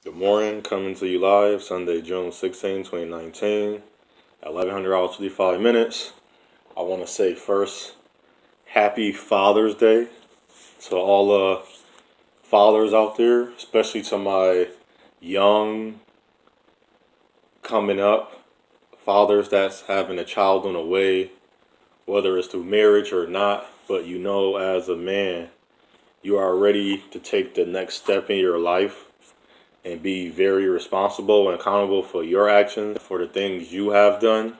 Good morning, coming to you live Sunday, June 16, 2019, at 1100 hours 55 minutes. I want to say first, happy Father's Day to all the fathers out there, especially to my young, coming up fathers that's having a child on the way, whether it's through marriage or not. But as a man, you are ready to take the next step in your life and be very responsible and accountable for your actions, for the things you have done,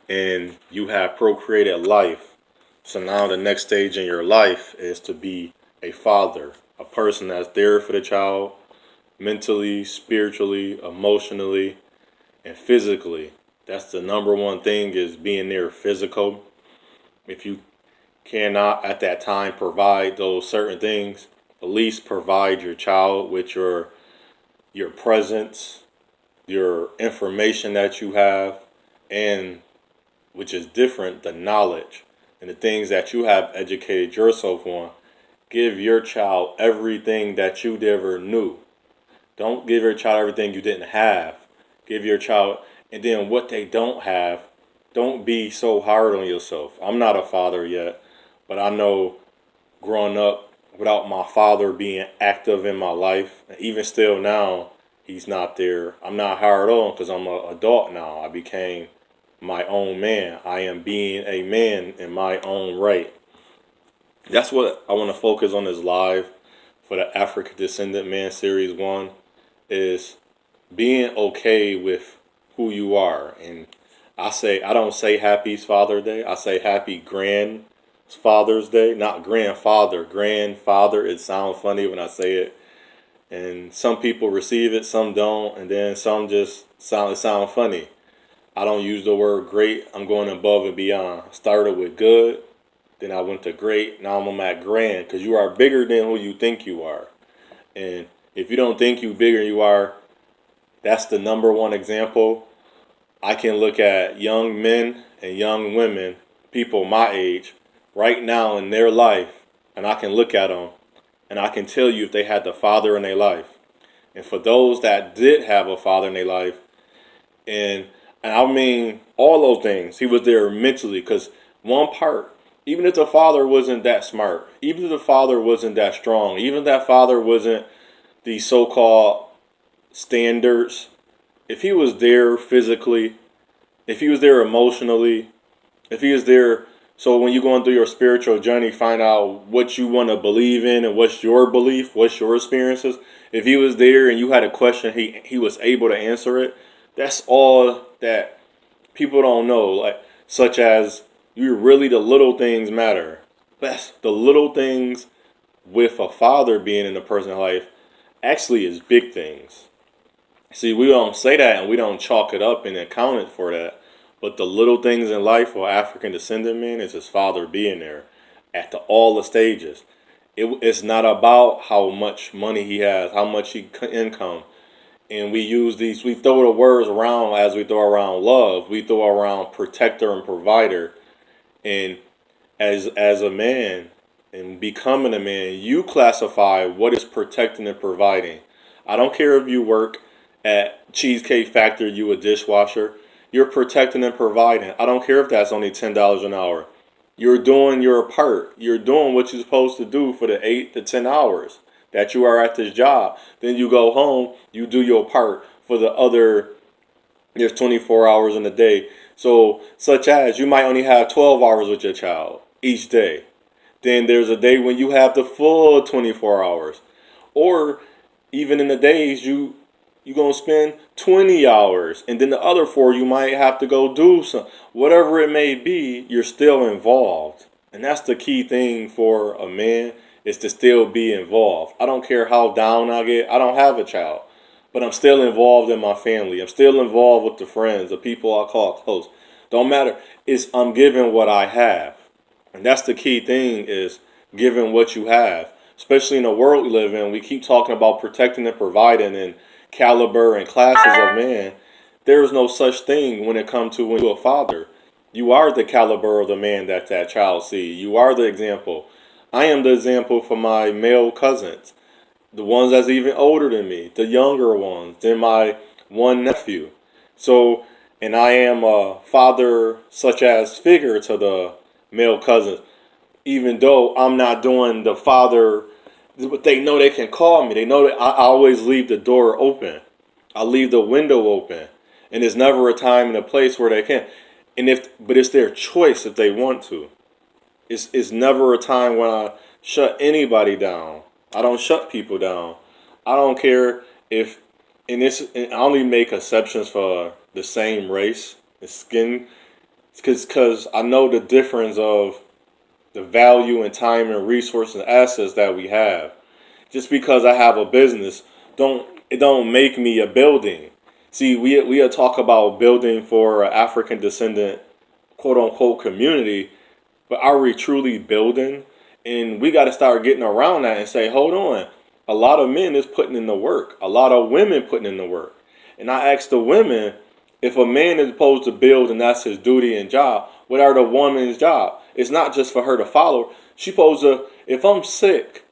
and you have procreated life. So now the next stage in your life is to be a father, a person that's there for the child mentally, spiritually, emotionally, and physically. That's the number one thing, is being there physical. If you cannot at that time provide those certain things, at least provide your child with your presence, your information that you have, and which is different, the knowledge and the things that you have educated yourself on. Give your child everything that you never knew. Don't give your child everything you didn't have. Give your child, and then what they don't have, don't be so hard on yourself. I'm not a father yet, but I know growing up without my father being active in my life, and even still now, he's not there. I'm not hard on because I'm an adult now. I became my own man. I am being a man in my own right. That's what I want to focus on this live for the African Descendant Man Series 1, is being okay with who you are. And I don't say happy Father's Day. I say happy Grandfather's Day. Not grandfather, grandfather. It sounds funny when I say it. And some people receive it, some don't, and then some just sound funny. I don't use the word great. I'm going above and beyond. I started with good, then I went to great. Now I'm at grand, because you are bigger than who you think you are. And if you don't think you bigger than you are, that's the number one example. I can look at young men and young women, people my age, right now in their life, and I can look at them and I can tell you if they had the father in their life. And for those that did have a father in their life, and I mean all those things, he was there mentally, because one part, even if the father wasn't that smart, even if the father wasn't that strong, even if that father wasn't the so-called standards, if he was there physically, if he was there emotionally, if he was there, so when you're going through your spiritual journey, find out what you want to believe in and what's your belief, what's your experiences. If he was there and you had a question, he was able to answer it. That's all that people don't know, like such as you really, the little things matter. That's the little things with a father being in a person's life actually is big things. See, we don't say that and we don't chalk it up and account it for that. But the little things in life for African descendant men is his father being there at all the stages. It's not about how much money he has, how much income. And we throw the words around as we throw around love. We throw around protector and provider. And as a man and becoming a man, you classify what is protecting and providing. I don't care if you work at Cheesecake Factory, you a dishwasher. You're protecting and providing. I don't care if that's only $10 an hour. You're doing your part. You're doing what you're supposed to do for the 8 to 10 hours that you are at this job. Then you go home, you do your part for the other, there's 24 hours in a day. So, such as you might only have 12 hours with your child each day. Then there's a day when you have the full 24 hours. Or even in the days you're going to spend 20 hours. And then the other 4, you might have to go do some. Whatever it may be, you're still involved. And that's the key thing for a man, is to still be involved. I don't care how down I get. I don't have a child. But I'm still involved in my family. I'm still involved with the friends, the people I call close. Don't matter. I'm giving what I have. And that's the key thing, is giving what you have. Especially in the world we live in, we keep talking about protecting and providing and caliber and classes of man. There is no such thing when it comes to when you're a father. You are the caliber of the man that child sees. You are the example. I am the example for my male cousins. the ones that's even older than me, the younger ones, then my one nephew. So, and I am a father such as figure to the male cousins, even though I'm not doing the father, but they know they can call me. They know that I always leave the door open. I leave the window open. And there's never a time and a place where they can. But it's their choice if they want to. It's never a time when I shut anybody down. I don't shut people down. I don't care if, and I only make exceptions for the same race, the skin, because I know the difference of the value and time and resources and assets that we have. Just because I have a business, don't make me a building. See, we talk about building for an African descendant, quote unquote, community, but are we truly building? And we got to start getting around that and say, hold on. A lot of men is putting in the work. A lot of women putting in the work. And I asked the women, if a man is supposed to build and that's his duty and job, what are the woman's job? It's not just for her to follow. She supposed to, if I'm sick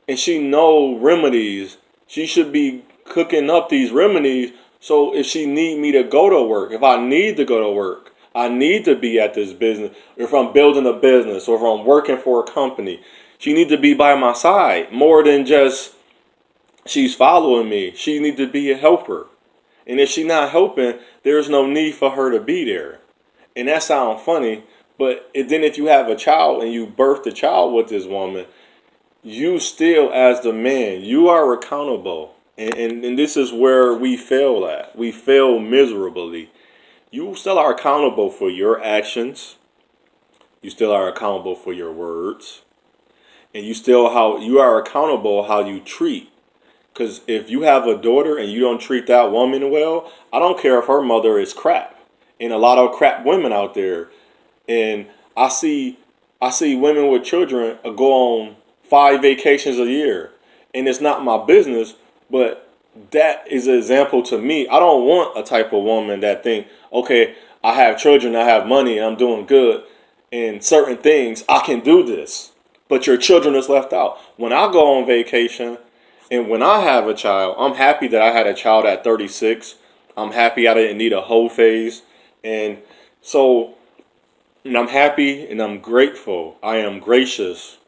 and she know remedies, she should be cooking up these remedies. So if she need me to go to work, if I need to go to work, I need to be at this business. If I'm building a business or if I'm working for a company, she need to be by my side more than just she's following me. She need to be a helper. And if she's not helping, there's no need for her to be there. And that sounds funny, but then if you have a child and you birth the child with this woman, you still, as the man, you are accountable. And this is where we fail at. We fail miserably. You still are accountable for your actions. You still are accountable for your words. And you are accountable how you treat. Because if you have a daughter and you don't treat that woman well, I don't care if her mother is crap. And a lot of crap women out there. And I see women with children go on 5 vacations a year. And it's not my business, but that is an example to me. I don't want a type of woman that think, okay, I have children, I have money, I'm doing good. And certain things, I can do this. But your children is left out. When I go on vacation and when I have a child, I'm happy that I had a child at 36. I'm happy I didn't need a whole phase. And so, and I'm happy and I'm grateful. I am gracious,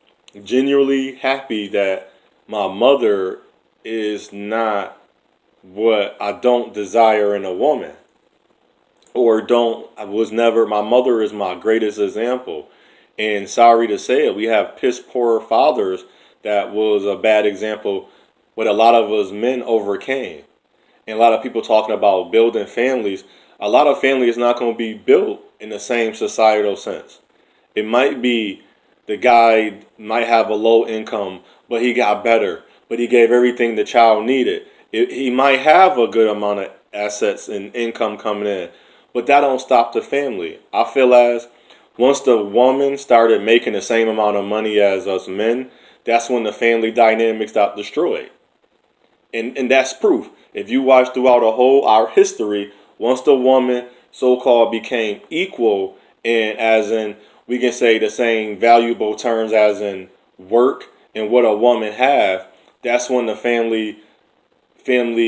genuinely happy that my mother is not what I don't desire in a woman. My mother is my greatest example. And sorry to say it, we have piss poor fathers that was a bad example, what a lot of us men overcame. And a lot of people talking about building families. A lot of family is not going to be built in the same societal sense. It might be the guy might have a low income, but he got better. But he gave everything the child needed. He might have a good amount of assets and income coming in, but that don't stop the family. I feel as once the woman started making the same amount of money as us men, that's when the family dynamics got destroyed. And that's proof. If you watch throughout our history, once the woman so-called became equal, and as in we can say the same valuable terms as in work and what a woman have, that's when the family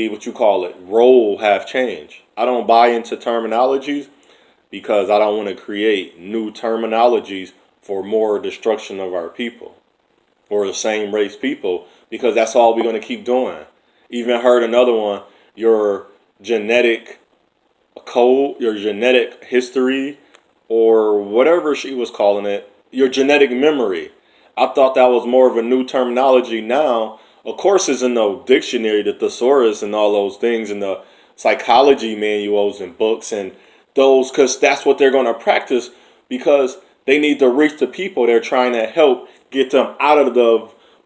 what you call it role have changed. I don't buy into terminologies because I don't want to create new terminologies for more destruction of our people or the same race people, because that's all we're going to keep doing. Even heard another one, your genetic code, your genetic history, or whatever she was calling it, your genetic memory. I thought that was more of a new terminology now. Of course, it's in the dictionary, the thesaurus, and all those things, and the psychology manuals and books, and those, because that's what they're going to practice, because they need to reach the people they're trying to help get them out of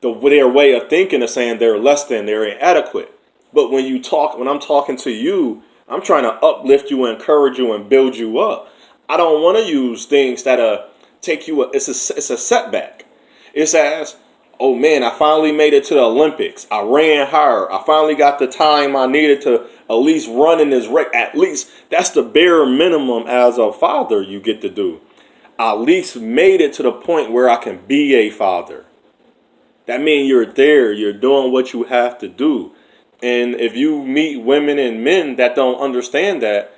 their way of thinking of saying they're less than, they're inadequate. But when I'm talking to you, I'm trying to uplift you, encourage you, and build you up. I don't want to use things that take you. It's a setback. It's as, oh man, I finally made it to the Olympics. I ran hard. I finally got the time I needed to at least run in this race. At least that's the bare minimum as a father you get to do. I at least made it to the point where I can be a father. That means you're there, you're doing what you have to do. And if you meet women and men that don't understand that,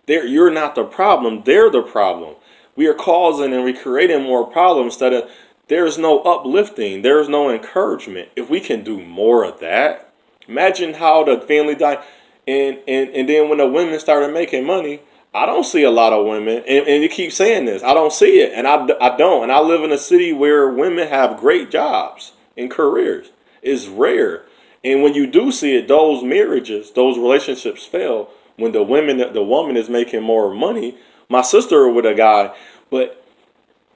you're not the problem, they're the problem. We are causing and we're creating more problems instead of there's no uplifting, there's no encouragement. If we can do more of that, imagine how the family died. And then when the women started making money, I don't see a lot of women, and you keep saying this, I don't see it, and I don't. And I live in a city where women have great jobs and careers. It's rare. And when you do see it, those marriages, those relationships fail when the woman is making more money. My sister with a guy, but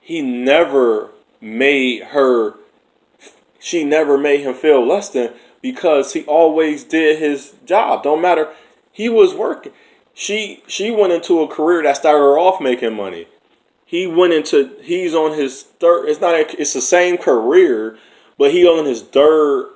he never made her, she never made him feel less than because he always did his job. Don't matter. He was working. She went into a career that started her off making money. He's on his third, it's the same career, but he on his third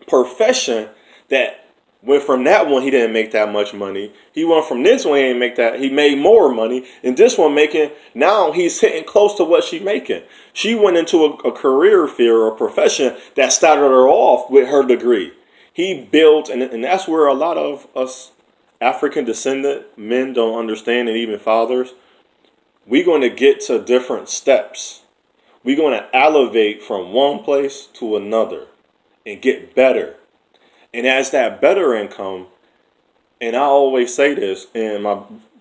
profession that went from that one he didn't make that much money. He went from this one he didn't make that, he made more money, and this one making, now he's hitting close to what she making. She went into a career field or a profession that started her off with her degree. He built, and that's where a lot of us African descendant men don't understand, and even fathers, we're going to get to different steps. We're going to elevate from one place to another and get better. And as that better income, and I always say this, and my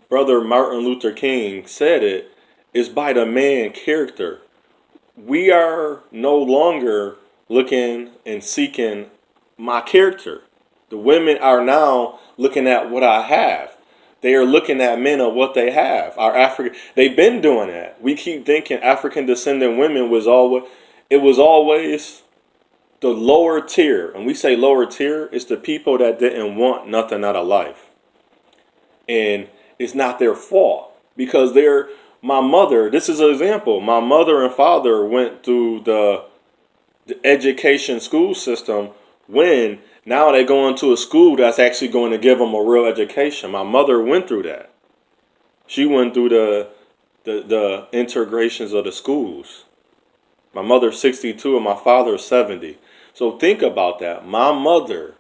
brother Martin Luther King said it, is by the man character. We are no longer looking and seeking my character. The women are now looking at what I have. They are looking at men of what they have. They've been doing that. We keep thinking African descendant women was always the lower tier. And we say lower tier, it's the people that didn't want nothing out of life. And it's not their fault because my mother, this is an example. My mother and father went through the education school system when now they're going to a school that's actually going to give them a real education. My mother went through that. She went through the integrations of the schools. My mother's 62 and my father's 70. So think about that. My mother,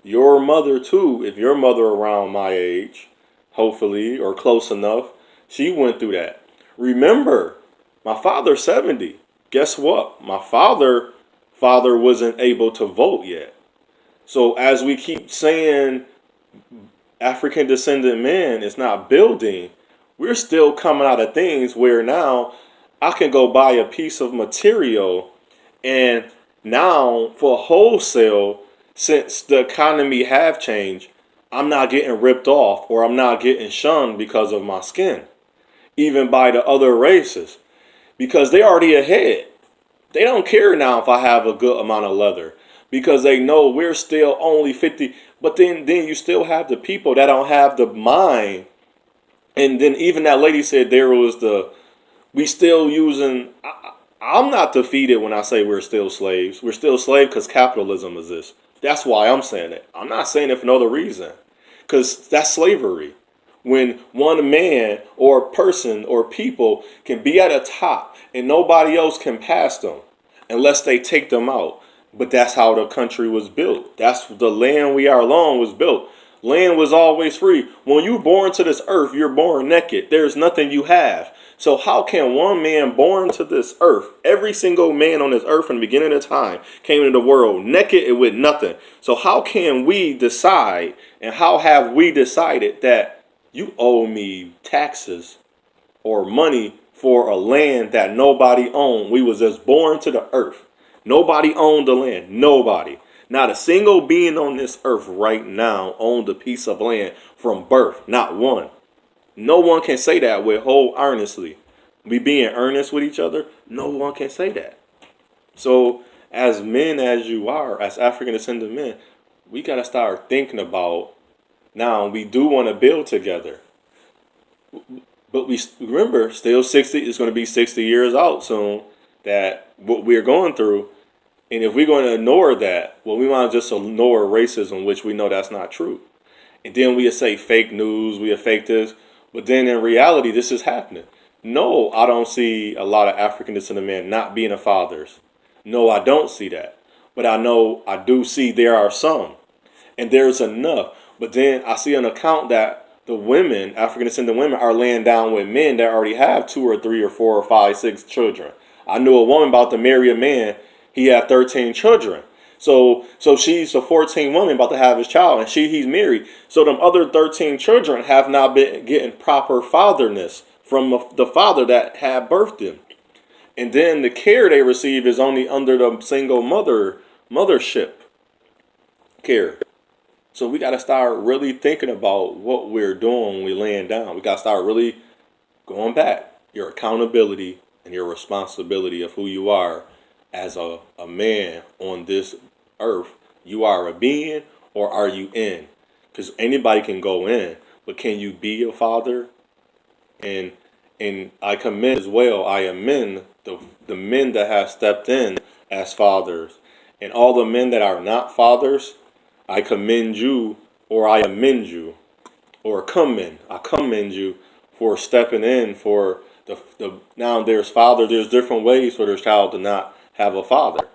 your mother too, if your mother around my age, hopefully, or close enough, she went through that. Remember, my father's 70. Guess what? My father wasn't able to vote yet. So as we keep saying African descendant men is not building, we're still coming out of things where now I can go buy a piece of material, and now for wholesale, since the economy have changed, I'm not getting ripped off or I'm not getting shunned because of my skin, even by the other races, because they're already ahead. They don't care now if I have a good amount of leather because they know we're still only 50. But then you still have the people that don't have the mind. And then even that lady said there was we still using, I'm not defeated when I say we're still slaves. We're still slaves because capitalism exists. That's why I'm saying it. I'm not saying it for no other reason, because that's slavery. When one man or person or people can be at a top and nobody else can pass them unless they take them out. But that's how the country was built. That's the land we are alone was built. Land was always free. When you're born to this earth, you're born naked. There's nothing you have. So how can one man born to this earth, every single man on this earth from the beginning of time came into the world naked and with nothing. So how can we decide, and how have we decided that you owe me taxes or money for a land that nobody owned? We was just born to the earth. Nobody owned the land. Nobody. Not a single being on this earth right now owned a piece of land from birth. Not one. No one can say that with whole earnestly. We being earnest with each other, no one can say that. So as men as you are, as African descendant men, we got to start thinking about, now we do want to build together. But we remember, still 60, it's going to be 60 years out soon, that what we're going through. And if we're going to ignore that, well, we want to just ignore racism, which we know that's not true. And then we say fake news, we fake this. But then in reality, this is happening. No, I don't see a lot of African descendant men not being fathers. No, I don't see that. but I know I do see there are some, and there's enough. But then I see an account that the women, African descendant women, are laying down with men that already have 2 or 3 or 4 or 5, 6 children. I knew a woman about to marry a man. He had 13 children. So she's a 14 woman about to have his child, and he's married. So them other 13 children have not been getting proper fatherness from the father that had birthed them. And then the care they receive is only under the single mothership care. So we got to start really thinking about what we're doing when we laying down. We got to start really going back. Your accountability and your responsibility of who you are as a man on this earth. You are a being, or are you in? Because anybody can go in, but can you be a father? And I commend as well, I amend the men that have stepped in as fathers. And all the men that are not fathers, I commend you, or I amend you, or I commend you for stepping in for the now there's different ways for their child to not have a father.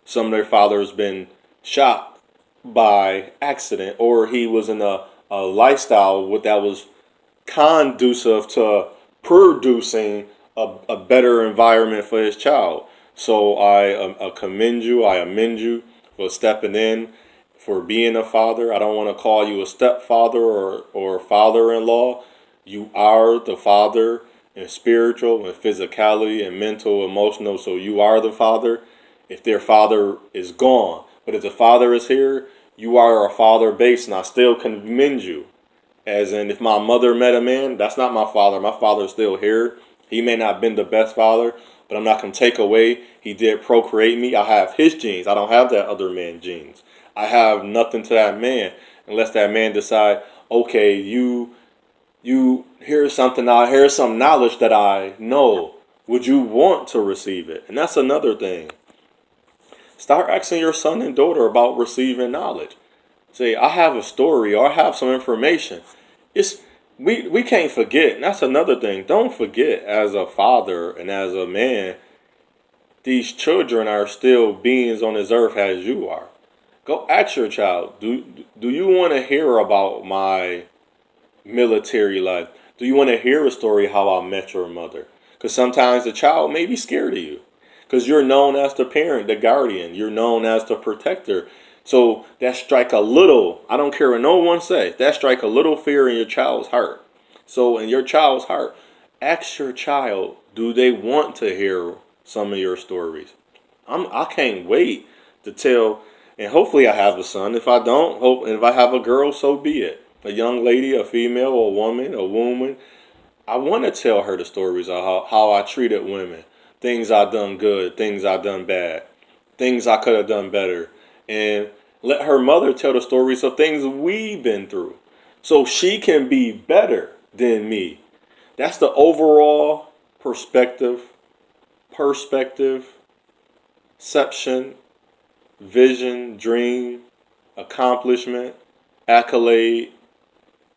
Some of their fathers been shot by accident, or he was in a lifestyle that was conducive to producing a better environment for his child. So I commend you, I amend you for stepping in, for being a father. I don't want to call you a stepfather or father-in-law. You are the father in spiritual and physicality and mental, emotional. So you are the father if their father is gone. But if the father is here, you are a father base, and I still commend you. As in, if my mother met a man, that's not my father. My father's still here. He may not have been the best father, but I'm not going to take away. He did procreate me. I have his genes. I don't have that other man's genes. I have nothing to that man unless that man decide, okay, you here's something here's some knowledge that I know. Would you want to receive it? And that's another thing. Start asking your son and daughter about receiving knowledge. Say, I have a story, or I have some information. We can't forget. And that's another thing. Don't forget, as a father and as a man, these children are still beings on this earth as you are. Go ask your child, do you want to hear about my military life? Do you want to hear a story how I met your mother? Because sometimes the child may be scared of you. Because you're known as the parent, the guardian. You're known as the protector. So that strike a little, I don't care what no one says, that strike a little fear in your child's heart. So in your child's heart, ask your child, do they want to hear some of your stories? I can't wait to tell, and hopefully I have a son. If I don't, if I have a girl, so be it. A young lady, a female, a woman. I want to tell her the stories of how I treated women. Things I done good, things I done bad, things I could have done better. And let her mother tell the stories of things we've been through, so she can be better than me. That's the overall perspective, perception, vision, dream, accomplishment, accolade.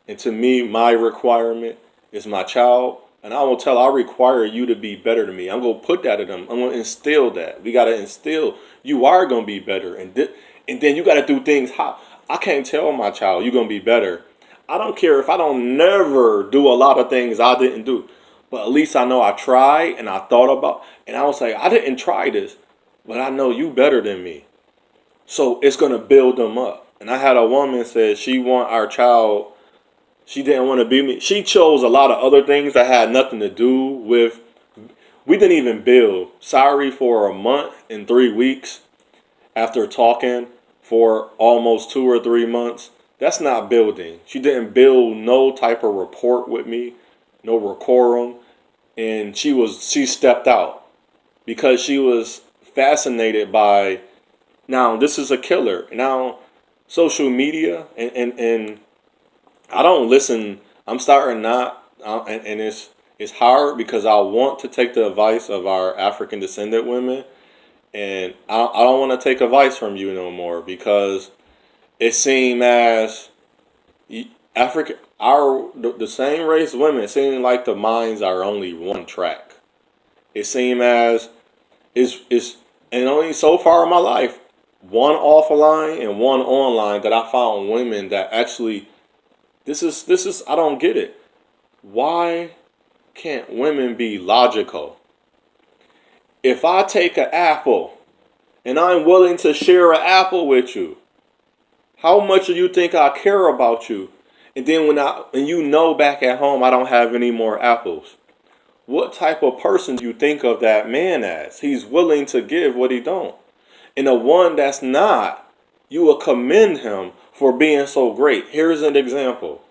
And to me, my requirement is my child. And I will tell, I require you to be better than me. I'm going to put that in them. I'm going to instill that. We got to instill, you are going to be better. And then you got to do things how. I can't tell my child, you're going to be better. I don't care if I don't never do a lot of things I didn't do. But at least I know I tried and I thought about. And I will say, I didn't try this, but I know you better than me. So it's going to build them up. And I had a woman say she want our child. She didn't want to be me. She chose a lot of other things that had nothing to do with. We didn't even build. Sorry for a month and 3 weeks after talking for almost 2 or 3 months. That's not building. She didn't build no type of rapport with me, no decorum, and she stepped out because she was fascinated by. Now this is a killer. Now social media and I don't listen. I'm starting not, and it's hard because I want to take the advice of our African descendant women, and I don't want to take advice from you no more because it seems as the same race women, it seems like the minds are only one track. It seems as is and only so far in my life, one offline and one online, that I found women that actually, this is I don't get it. Why can't women be logical? If I take an apple and I'm willing to share an apple with you, how much do you think I care about you? And then when you know back at home I don't have any more apples, what type of person do you think of that man as? He's willing to give what he don't. And the one that's not, you will commend him for being so great. Here's an example.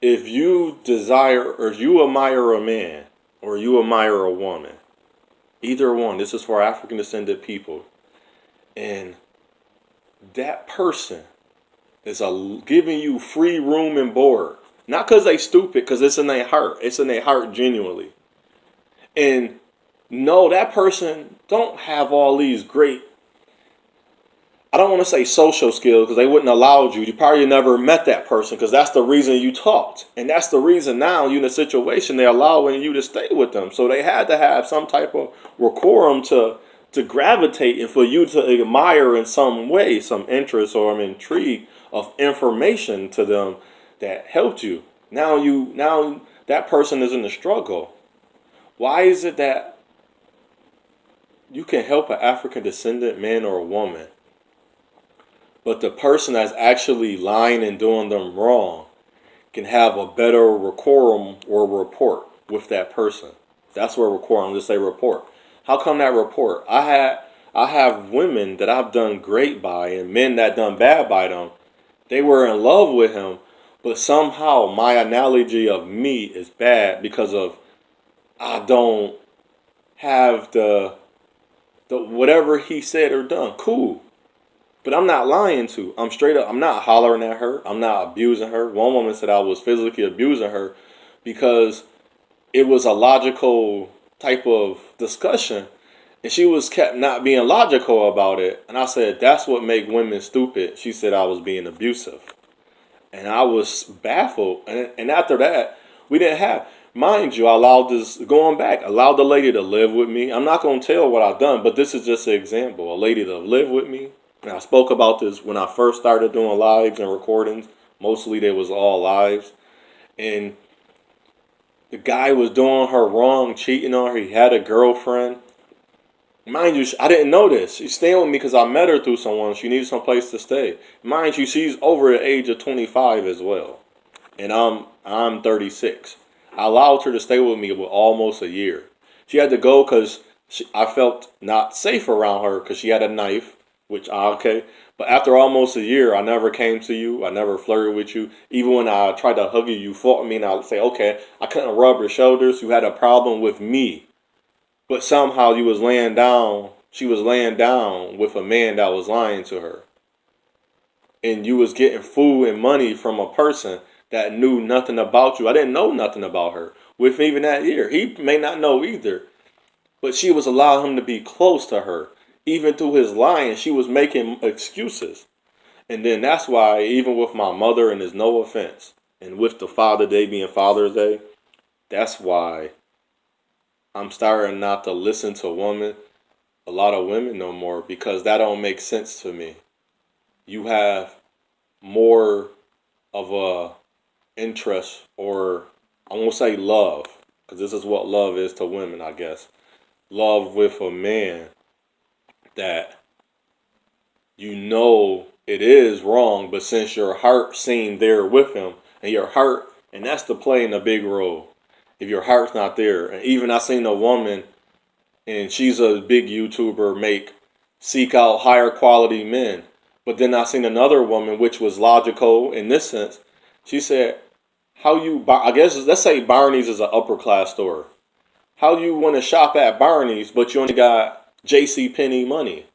If you desire or you admire a man or you admire a woman, either one, this is for African descended people, and that person is giving you free room and board, not because they stupid, because it's in their heart. It's in their heart genuinely. And no, that person don't have all these great, I don't want to say social skills, because they wouldn't allow you. You probably never met that person, because that's the reason you talked. And that's the reason now you're in a situation they're allowing you to stay with them. So they had to have some type of decorum to gravitate and for you to admire in some way, some interest or intrigue of information to them that helped you. Now that person is in a struggle. Why is it that you can help an African descendant man or a woman, but the person that's actually lying and doing them wrong can have a better decorum or report with that person? That's where decorum, just say report. How come that report? I have women that I've done great by and men that done bad by them. They were in love with him, but somehow my analogy of me is bad because of I don't have the whatever he said or done. Cool. But I'm not lying to. I'm straight up. I'm not hollering at her. I'm not abusing her. One woman said I was physically abusing her because it was a logical type of discussion. And she was kept not being logical about it. And I said, that's what make women stupid. She said I was being abusive. And I was baffled. And after that, we didn't have, mind you, I allowed this, going back, allowed the lady to live with me. I'm not going to tell what I've done, but this is just an example. A lady to live with me. And I spoke about this when I first started doing lives and recordings. Mostly they was all lives. And the guy was doing her wrong, cheating on her. He had a girlfriend. Mind you, I didn't know this. She's staying with me because I met her through someone. She needed some place to stay. Mind you, she's over the age of 25 as well. And I'm 36. I allowed her to stay with me for almost a year. She had to go because I felt not safe around her because she had a knife, which, okay. But after almost a year, I never came to you. I never flirted with you. Even when I tried to hug you, you fought me. And I would say, okay, I couldn't rub your shoulders. You had a problem with me. But somehow you was laying down, she was laying down with a man that was lying to her. And you was getting food and money from a person that knew nothing about you. I didn't know nothing about her. With even that year. He may not know either. But she was allowing him to be close to her. Even through his lying, she was making excuses. And then that's why, even with my mother, and there's no offense, and with the Father Day being Father's Day, that's why I'm starting not to listen to a lot of women no more, because that don't make sense to me. You have more of a interest, or I won't say love, because this is what love is to women, I guess. Love with a man that you know it is wrong, but since your heart seemed there with him, and your heart, and that's the playing a big role. If your heart's not there, and even I seen a woman, and she's a big YouTuber, seek out higher quality men. But then I seen another woman, which was logical in this sense. She said, I guess, let's say Barney's is an upper class store. How you want to shop at Barney's, but you only got JCPenney money?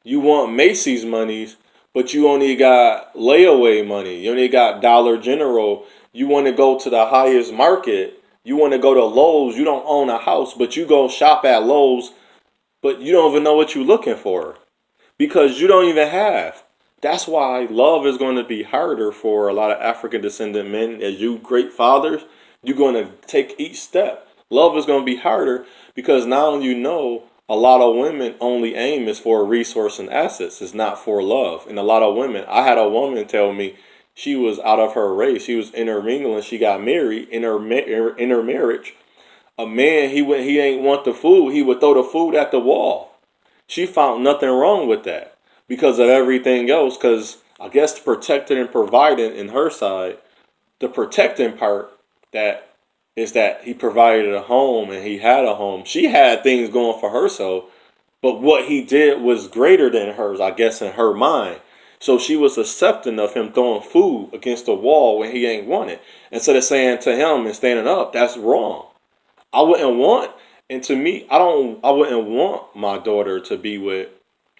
You want Macy's monies, but you only got layaway money. You only got Dollar General. You want to go to the highest market. You want to go to Lowe's. You don't own a house, but you go shop at Lowe's, but you don't even know what you're looking for because you don't even have. That's why love is going to be harder for a lot of African descendant men. As you great fathers, you're going to take each step. Love is going to be harder because now you know a lot of women only aim is for a resource and assets. It's not for love. And a lot of women, I had a woman tell me she was out of her race. She was intermingling. She got married in her marriage. A man, he ain't want the food. He would throw the food at the wall. She found nothing wrong with that because of everything else. Because I guess the protecting and providing in her side, the protecting part that is that he provided a home and he had a home. She had things going for herself, but what he did was greater than hers, I guess, in her mind. So she was accepting of him throwing food against the wall when he ain't want it. Instead of saying to him and standing up, that's wrong. I wouldn't want, and to me, I wouldn't want my daughter to be with,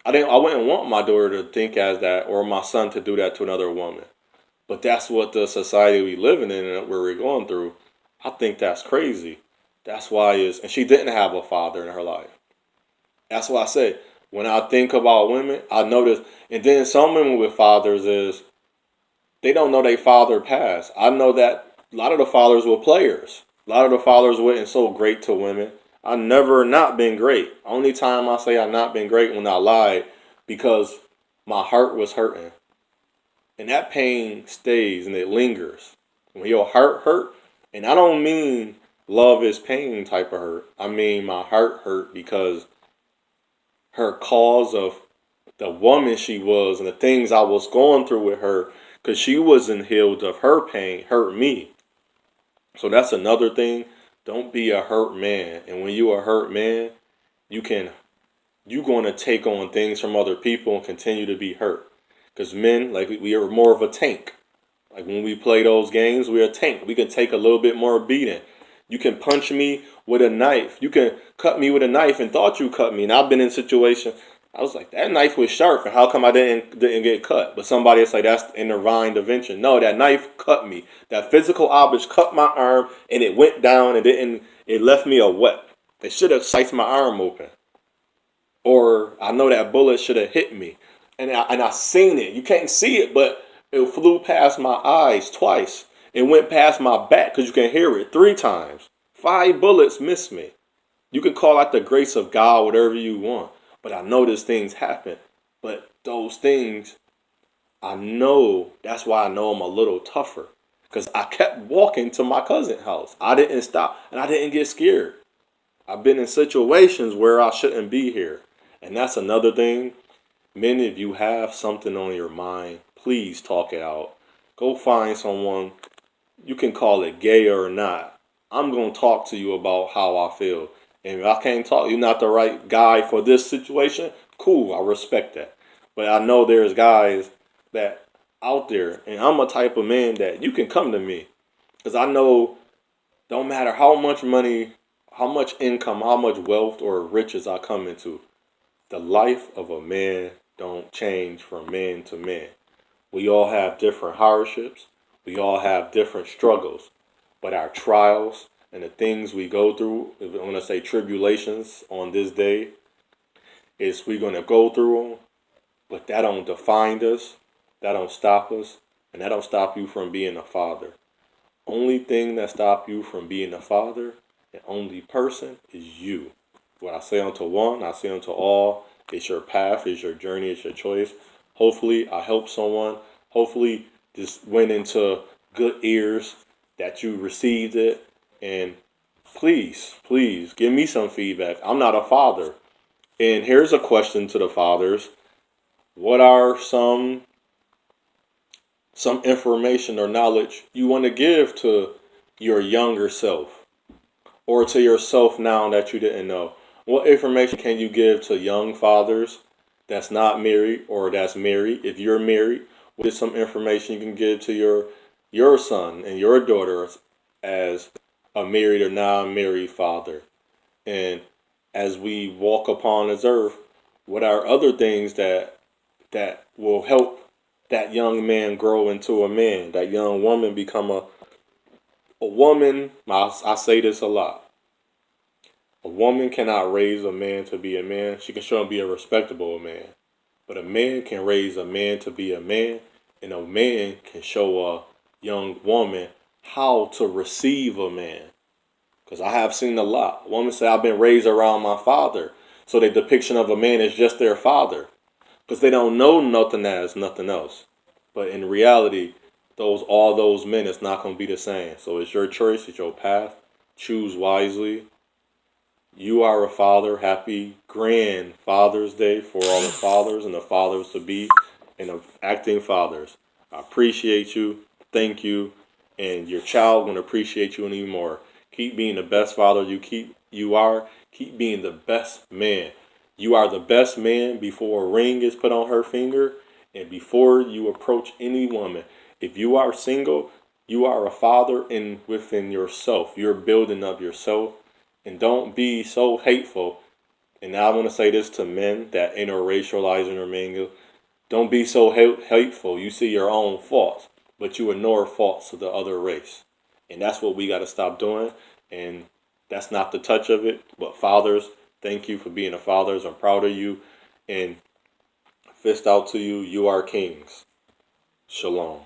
I wouldn't want my daughter to think as that or my son to do that to another woman. But that's what the society we living in and where we're going through. I think that's crazy. That's why and she didn't have a father in her life. That's why I say, when I think about women, I notice, and then some women with fathers is, they don't know their father passed. I know that a lot of the fathers were players. A lot of the fathers weren't so great to women. I never not been great. Only time I say I not been great when I lied because my heart was hurting. And that pain stays and it lingers. When your heart hurt, and I don't mean love is pain type of hurt. I mean my heart hurt because her cause of the woman she was and the things I was going through with her, because she wasn't healed of her pain, hurt me. So that's another thing. Don't be a hurt man. And when you a hurt man, you're going to take on things from other people and continue to be hurt. Because men, like we are more of a tank. Like when we play those games, we're a tank. We can take a little bit more beating. You can punch me with a knife. You can cut me with a knife and thought you cut me. And I've been in situations, I was like, that knife was sharp, and how come I didn't get cut? But somebody is like, that's in divine intervention. No, that knife cut me. That physical object cut my arm, and it went down, and it left me a wet. It should have sliced my arm open. Or I know that bullet should have hit me. And I seen it. You can't see it, but it flew past my eyes twice. It went past my back because you can hear it 3 times. 5 bullets missed me. You can call out the grace of God, whatever you want. But I know these things happen. But those things, I know, that's why I know I'm a little tougher. Because I kept walking to my cousin's house. I didn't stop. And I didn't get scared. I've been in situations where I shouldn't be here. And that's another thing. Men, if you have something on your mind, please talk it out. Go find someone. You can call it gay or not. I'm going to talk to you about how I feel. And if I can't talk, you're not the right guy for this situation, cool, I respect that. But I know there's guys that out there, and I'm a type of man that you can come to me. Because I know don't matter how much money, how much income, how much wealth or riches I come into, the life of a man don't change from man to man. We all have different hardships. We all have different struggles. But our trials and the things we go through, if I want to say tribulations on this day, is we're going to go through them, but that don't define us, that don't stop us, and that don't stop you from being a father. Only thing that stop you from being a father, the only person, is you. What I say unto one, I say unto all. It's your path, it's your journey, it's your choice. Hopefully I helped someone. Hopefully this went into good ears, that you received it. And please give me some feedback. I'm not a father. And here's a question to the fathers. What are some information or knowledge you want to give to your younger self or to yourself now that you didn't know? What information can you give to young fathers that's not married or that's married? If you're married, what is some information you can give to your son and your daughter as a married or non-married father? And as we walk upon this earth, what are other things that will help that young man grow into a man, that young woman become a woman? I say this a lot. A woman cannot raise a man to be a man. She can show him be a respectable man. But a man can raise a man to be a man, and a man can show a young woman how to receive a man. Because I have seen a lot. A woman say, I've been raised around my father. So their depiction of a man is just their father. Because they don't know nothing as nothing else. But in reality, all those men is not going to be the same. So it's your choice, it's your path. Choose wisely. You are a father. Happy grand Father's Day for all the fathers and the fathers to be and the acting fathers. I appreciate you. Thank you. And your child will appreciate you even more. Keep being the best father you are. Keep being the best man. You are the best man before a ring is put on her finger and before you approach any woman. If you are single, you are a father within yourself. You're building up yourself. And don't be so hateful. And now I want to say this to men that interracializing or mingle. Don't be so hateful. You see your own faults, but you ignore faults of the other race. And that's what we got to stop doing. And that's not the touch of it. But fathers, thank you for being a fathers. I'm proud of you. And fist out to you. You are kings. Shalom.